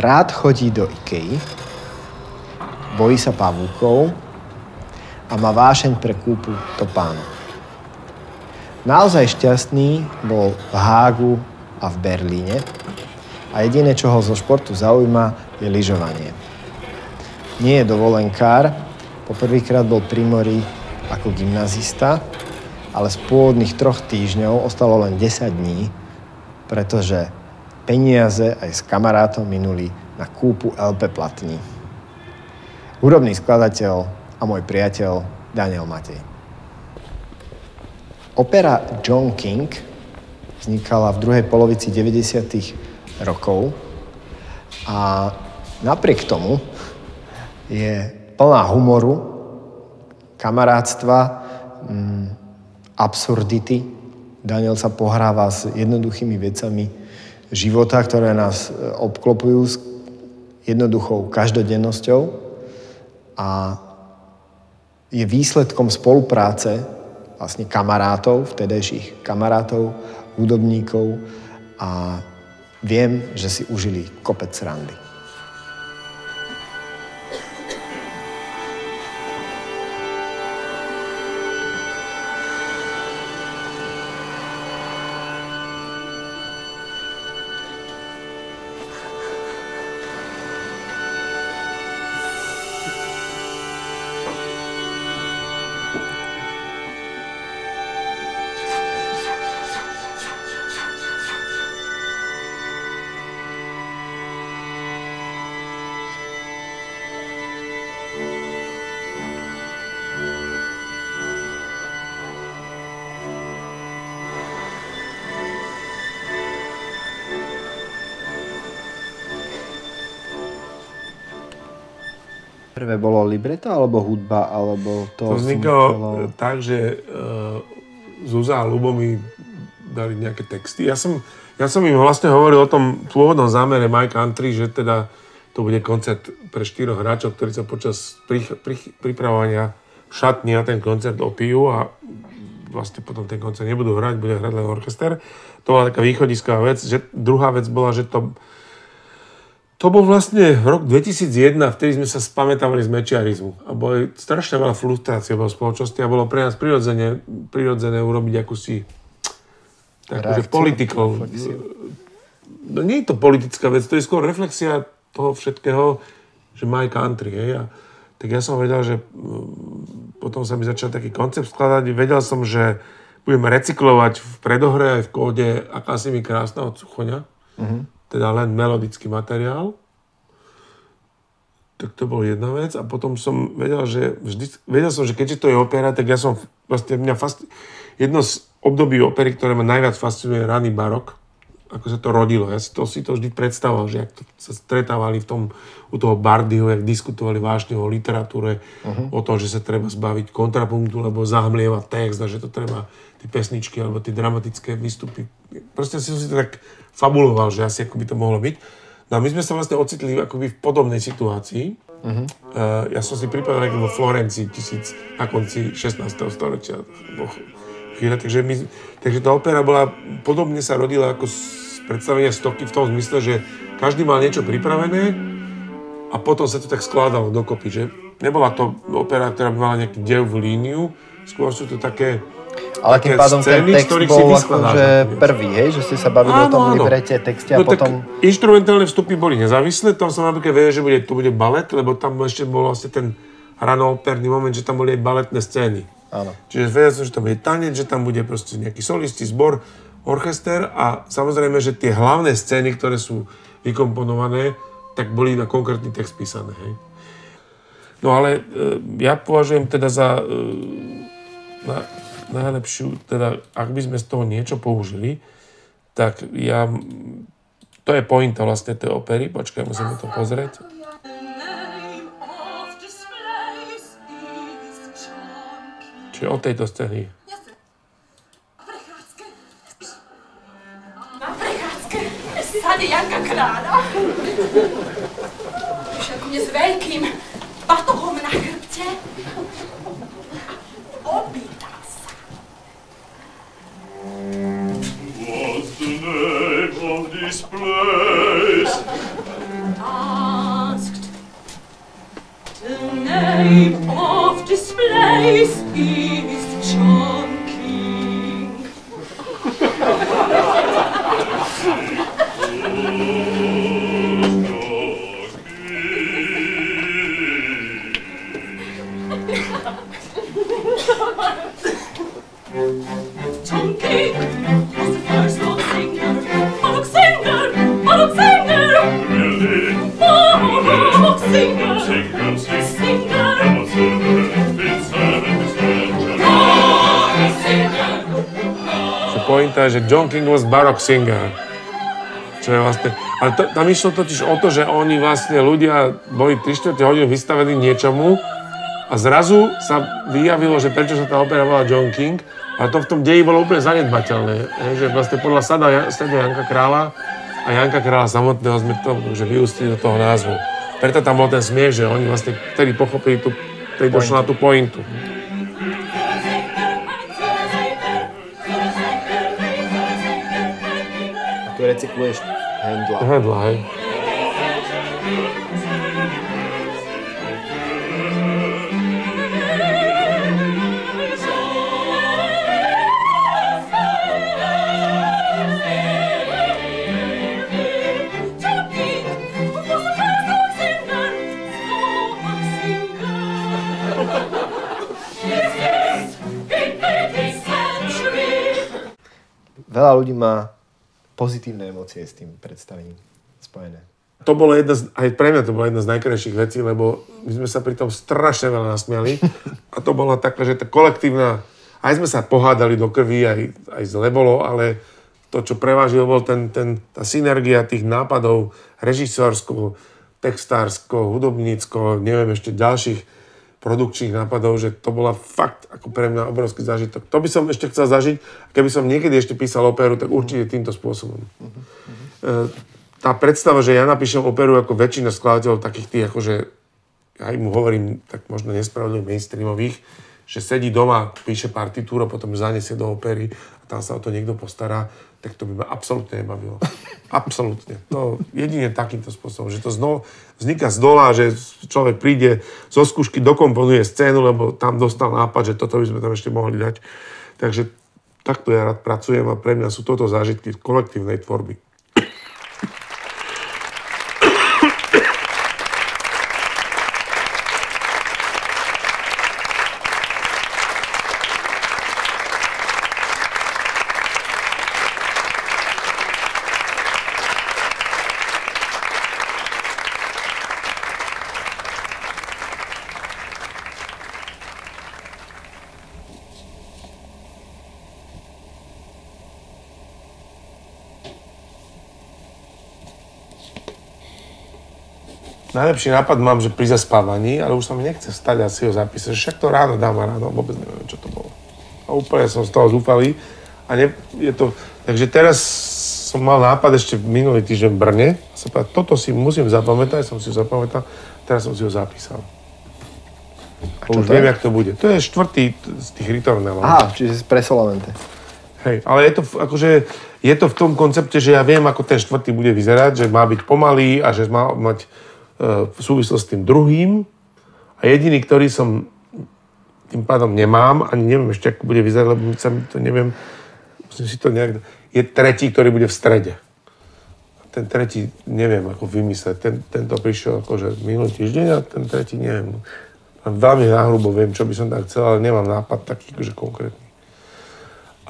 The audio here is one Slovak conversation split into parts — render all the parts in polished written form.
Rád chodí do IKEA, bojí sa pavúkov a má vášeň pre kúpu topánok. Naozaj šťastný bol v Hágu a v Berlíne a jediné, čo ho zo športu zaujíma, je lyžovanie. Nie je dovolenkár, poprvýkrát bol pri mori ako gymnazista, ale z pôvodných 3 týždňov ostalo len 10 dní, pretože peniaze aj s kamarátom minuli na kúpu LP platní. Hudobný skladateľ a môj priateľ Daniel Matej. Opera John King vznikala v druhej polovici 90. rokov a napriek tomu je plná humoru, kamarátstva, absurdity. Daniel sa pohráva s jednoduchými vecami života, ktoré nás obklopujú s jednoduchou každodennosťou a je výsledkom spolupráce vlastne kamarátov, vtedajších kamarátov, hudobníkov a viem, že si užili kopec srandy. Prvé bolo libreto, alebo hudba, alebo to... To vzniklo tak, že Zúza a Ľubo mi dali nejaké texty. Ja som im vlastne hovoril o tom pôvodnom zámere My Country, že teda to bude koncert pre 4 hráčov, ktorí sa počas pripravovania v šatni na ten koncert opijú a vlastne potom ten koncert nebudú hrať, bude hrať len orchester. To bola taká východisková vec. Druhá vec bola, že to bol vlastne rok 2001, vtedy sme sa spamätávali z mečiarizmu. A boli strašne veľa frustrácie v spoločnosti a bolo pre nás prirodzené urobiť akúsi takúže politikov. No nie je to politická vec, to je skôr reflexia toho všetkého, že My Country, hej. Tak ja som vedel, že potom sa mi začal taký koncept skladať. Vedel som, že budeme recyklovať v predohre aj v kóde Akási mi krásna od Suchoňa. Teda len melodický materiál. Tak to bol jedna vec. A potom som vedel, že keďže to je opera, tak ja som vlastne jedno z období opery, ktoré ma najviac fascinuje, raný barok. Ako sa to rodilo. Ja si to vždy predstavoval, že jak to sa stretávali u toho Bardyho, jak diskutovali vážne o literatúre, o tom, že sa treba zbaviť kontrapunktu, lebo zahmlieva text a že to treba tie pesničky alebo tie dramatické výstupy. Proste som si to tak fabuloval, že asi ako by to mohlo byť. No a my sme sa vlastne ocitli akoby v podobnej situácii. Ja som si pripadal vo Florencii na konci 16. storočia. Takže tá opera podobne sa rodila ako predstavenie Stoky v tom zmysle, že každý mal niečo pripravené a potom sa to tak skladalo dokopy, že nebola to opera, ktorá by mala nejakú dejovú líniu, skôr sú to také ale tým pádom scény, ten text bol akože prvý, hej? Že ste sa bavili o tom librete, texte a potom... Tak inštrumentálne vstupy boli nezávislé, tam som napríklad vedel, že to bude balet, lebo tam ešte bol vlastne ten ranooperný moment, že tam boli aj baletné scény. Áno. Čiže vedel som, že tam bude tanec, že tam bude proste nejaký solisti, zbor, orchester a samozrejme, že tie hlavné scény, ktoré sú vykomponované, tak boli na konkrétny text písané, hej. No ale ja považujem teda za najlepšiu, teda ak by sme z toho niečo použili, tak to je pointa vlastne tej opery, počkaj, musíme to pozrieť. Čiže od tejto scény. Na prechádzke sade Janka Kráľa. Prišiel ku mne s veľkým batohom na chrbte. Opýtal sa. What's the name of this place? time of displays is chunking. Chunking was the first folk singer. Folk singer, folk singer. Folk singer, singer. Pointa je, že John King was baroque singer. Čo je vlastne... Ale tam išlo totiž o to, že oni vlastne ľudia boli 3/4 hodiny vystavení niečomu a zrazu sa vyjavilo, že prečo sa tá opera volá John King, a to v tom deji bolo úplne zanedbateľné. Že vlastne podľa sada Janka Krála a Janka Krála samotného sme to že vyústili do toho názvu. Preto tam bol ten smiech, že oni vlastne vtedy pochopili došlo na tú pointu. Tu recykluješ Händla. Händla, hej. Veľa ľudí má pozitívne emócie s tým predstavením spojené. To bolo aj pre mňa to bola jedna z najkrajších vecí, lebo my sme sa pri tom strašne veľa nasmiali a to bola taká, že tá kolektívna, aj sme sa pohádali do krvi, aj zle bolo, ale to, čo prevážilo, bol tá synergia tých nápadov režisérsko, textársko, hudobnícko, neviem, ešte ďalších produkčných nápadov, že to bola fakt ako pre mňa obrovský zážitok. To by som ešte chcel zažiť, keby som niekedy ešte písal operu, tak určite týmto spôsobom. Tá predstava, že ja napíšem operu ako väčšina skladateľov takých tých, akože ja im hovorím tak možno nespravodlivo mainstreamových, že sedí doma, píše partitúru, potom zaniesie do opery a tam sa o to niekto postará, tak to by ma absolútne nebavilo. Absolútne. To jedine takýmto spôsobom, že to vzniká z dola, že človek príde zo skúšky, dokomponuje scénu, lebo tam dostal nápad, že toto by sme tam ešte mohli dať. Takže takto ja rád pracujem a pre mňa sú toto zážitky kolektívnej tvorby. Najlepší nápad mám, že pri zaspávaní, ale už sa mi nechce vstať a si ho zapísať. Však to ráno dám a ráno, vôbec neviem, čo to bolo. A úplne som z toho zúfalý. Takže teraz som mal nápad ešte minulý týždeň v Brne. A sa povedal, toto si musím zapamätať, som si ho zapamätal, teraz som si ho zapísal. A už viem, jak to bude. To je štvrtý z tých ritornelov. Aha, čiže pre Solamente. Hej, ale je to v tom koncepte, že ja viem, ako ten štvrtý bude vyzerať, že má byť pomalý a že má mať v súvislosti s tým druhým. A jediný, ktorý som tým pádom nemám, ani neviem ešte, ako bude vyzerať, lebo sa mi to neviem, musím si to nejak... Je tretí, ktorý bude v strede. A ten tretí neviem, ako vymysleť. Tento prišiel akože minulý týždeň a ten tretí neviem. Veľmi náhrubo viem, čo by som tak chcel, ale nemám nápad taký, akože konkrétny.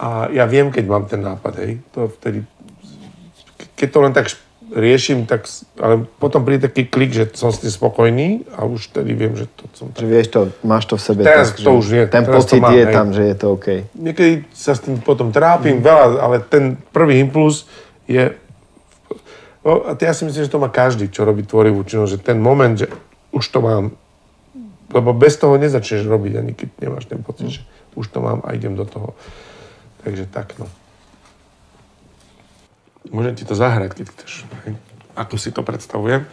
A ja viem, keď mám ten nápad, hej. To vtedy... Keď to len tak riešim, tak, ale potom príde taký klik, že som s tým spokojný a už tedy viem, že to som tak... Že vieš to, máš to v sebe. Teraz tak, to už nie. Ten pocit je tam, že je to OK. Niekedy sa s tým potom trápim veľa, ale ten prvý impuls je... No, a ja si myslím, že to má každý, čo robí tvorivú činnosť, že ten moment, že už to mám, lebo bez toho nezačneš robiť, ani keď nemáš ten pocit, že už to mám a idem do toho. Takže tak, no. Môžem ti to zahrať, keď chceš. Ako si to predstavujem.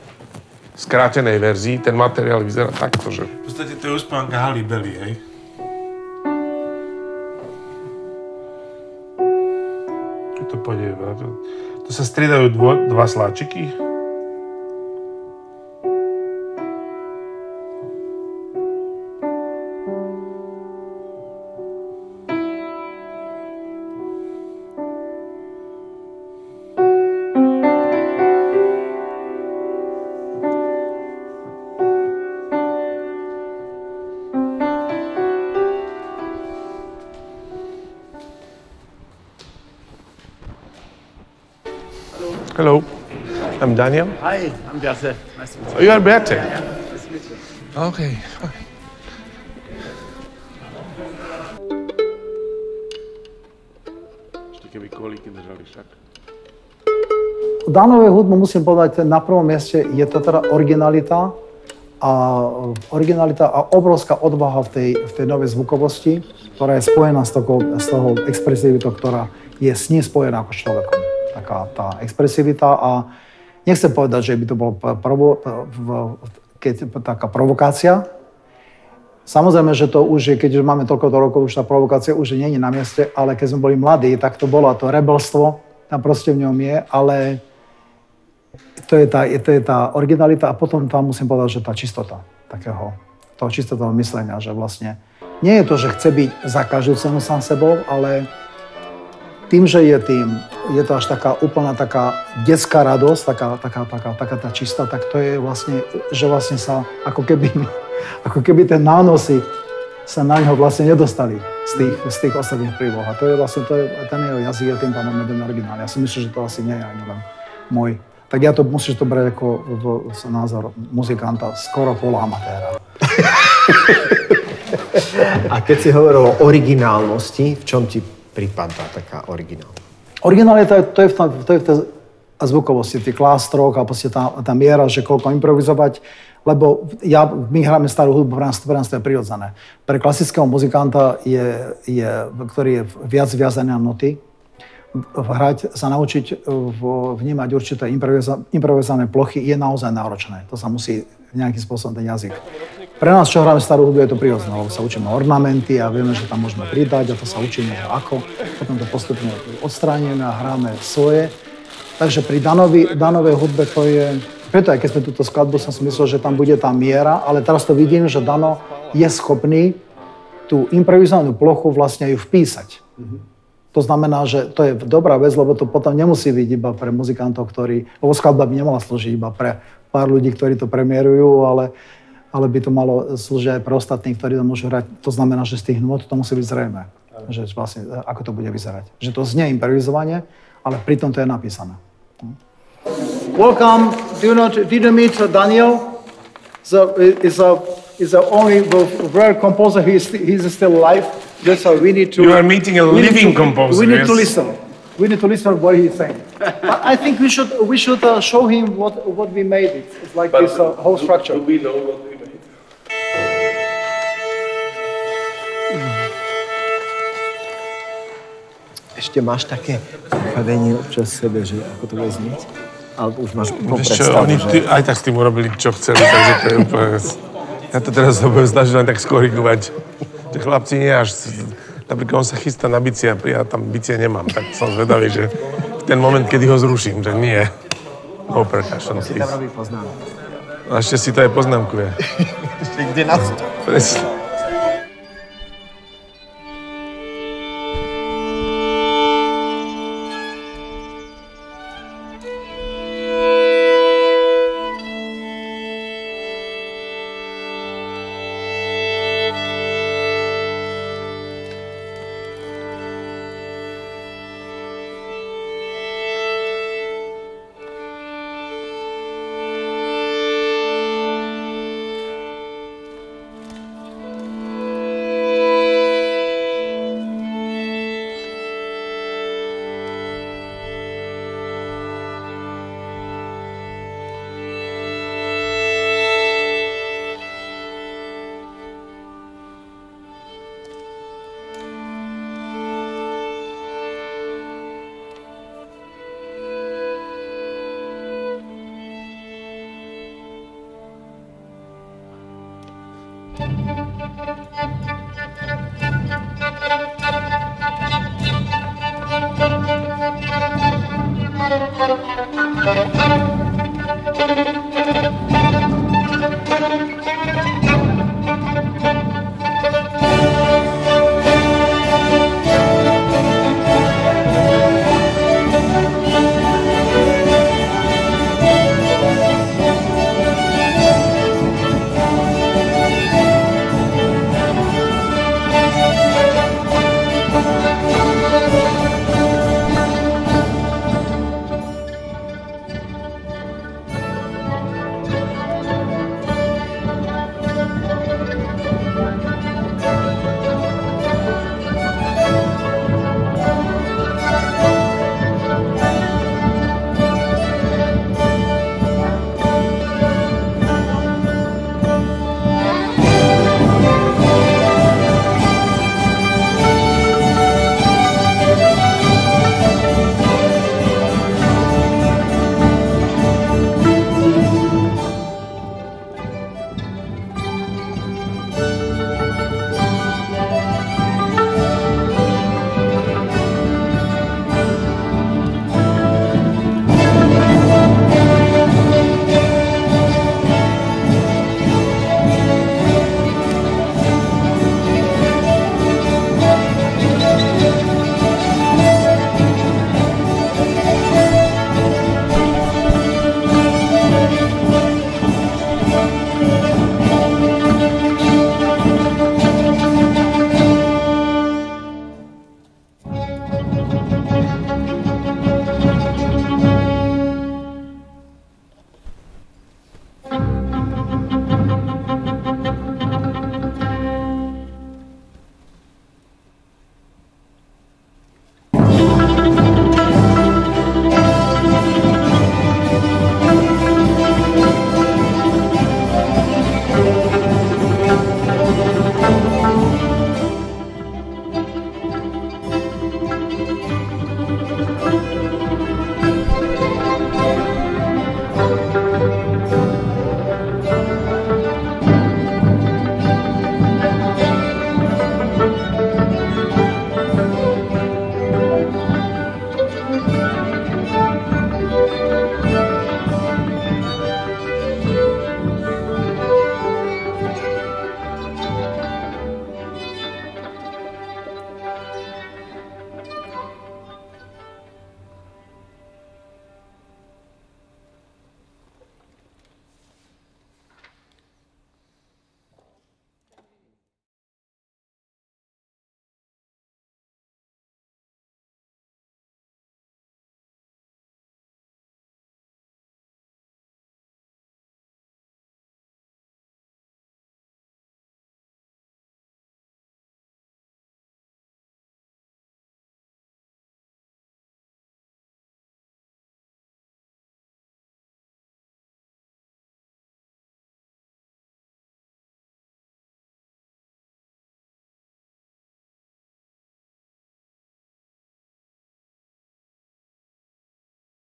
V skrátenej verzii ten materiál vyzerá takto, že... V podstate to je uspánka Halle Belly, hej? To pôjde... To sa striedajú dva sláčiky. Hello. I'm Daniel. Hi, I'm Bjarte. Nice to meet you. Oh, you are Bjarte? Yeah, nice to meet you. Okay, fine. Ešte keby kolíky držali však. U Danovej hudby musím povedať, na prvom mieste je to teda originalita a obrovská odvaha v tej novej zvukovosti, ktorá je spojená s toho expresivitou, ktorá je s ním spojená ako s človekom. Taká tá expresivita a nechcem povedať, že by to bolo taká provokácia. Samozrejme, že to už je, keď už máme toľko rokov, už tá provokácia už nie je na mieste, ale keď sme boli mladí, tak to bolo to rebelstvo, tam proste v ňom je, ale to je tá originalita a potom tam musím povedať, že tá čistota toho čistotného myslenia, že vlastne nie je to, že chce byť za každú cenu sám sebou, ale tým, že je to až taká úplná taká detská radosť, taká tá čistá, tak to je vlastne, že vlastne sa ako keby tie nánosy sa na ňo vlastne nedostali z tých ostatných príloh. A to je vlastne, ten jeho jazyk je tým pádom jeden originál. Ja si myslím, že to asi nie je ani len môj. Tak ja to musíš to brať ako názor muzikanta, skoro poloamatéra. A keď si hovoril o originálnosti, v čom ti pripadá taká originálnosť? Originálita to je v tej zvukovosti, tých klástroch a proste tá miera, že koľko improvizovať. Lebo my hráme starú hudbu, pre nás to je prirodzené. Pre klasického muzikanta, ktorý je viac viazaný na noty, hrať, sa naučiť vnímať určité improvizované plochy je naozaj náročné. To sa musí nejakým spôsobom ten jazyk. Pre nás, čo hráme starú hudbu, je to prirodzené, lebo sa učíme ornamenty a vieme, že tam môžeme pridať a to sa učíme ako. Potom to postupne odstránime a hráme svoje. Takže pri Danovej hudbe to je... Preto aj keď sme túto skladbu, som si myslel, že tam bude tá miera, ale teraz to vidím, že Dano je schopný tú improvizovanú plochu vlastne ju vpísať. To znamená, že to je dobrá vec, lebo to potom nemusí byť iba pre muzikantov, lebo skladba by nemala slúžiť iba pre pár ľudí, ktorí to premiérujú, ale by to malo slúžiť aj pre ostatných, ktorí to môžu hrať. To znamená, že z tých nôt to musí byť zrejmé, že vlastne, ako to bude vyzerať. Že to znie improvizovanie, ale pritom to je napísané. Welcome. Did you meet Daniel? Is the only rare composer. He's still alive. Just so we need to. You are meeting a living composer. We need to listen. We need to listen what he's saying. I think we should show him what we made. It's like this whole structure. Do we know what we made? Ešte máš také predstavenie občas sebe, že ako to bude znieť? Alebo už máš úplnú Vieš čo, predstavu, oni že... aj tak s tým urobili, čo chceli, takže to je úplne... Ja to teraz sa budem snažiť len tak skorigovať. Že chlapci nie až... Napríklad on sa chystá na bicie a ja tam bicie nemám, tak som zvedavý, že v ten moment, kedy ho zruším, že nie. No percussion, Si tam robí poznámku. A ešte si to aj poznámkuje. Kde nás to? Presne.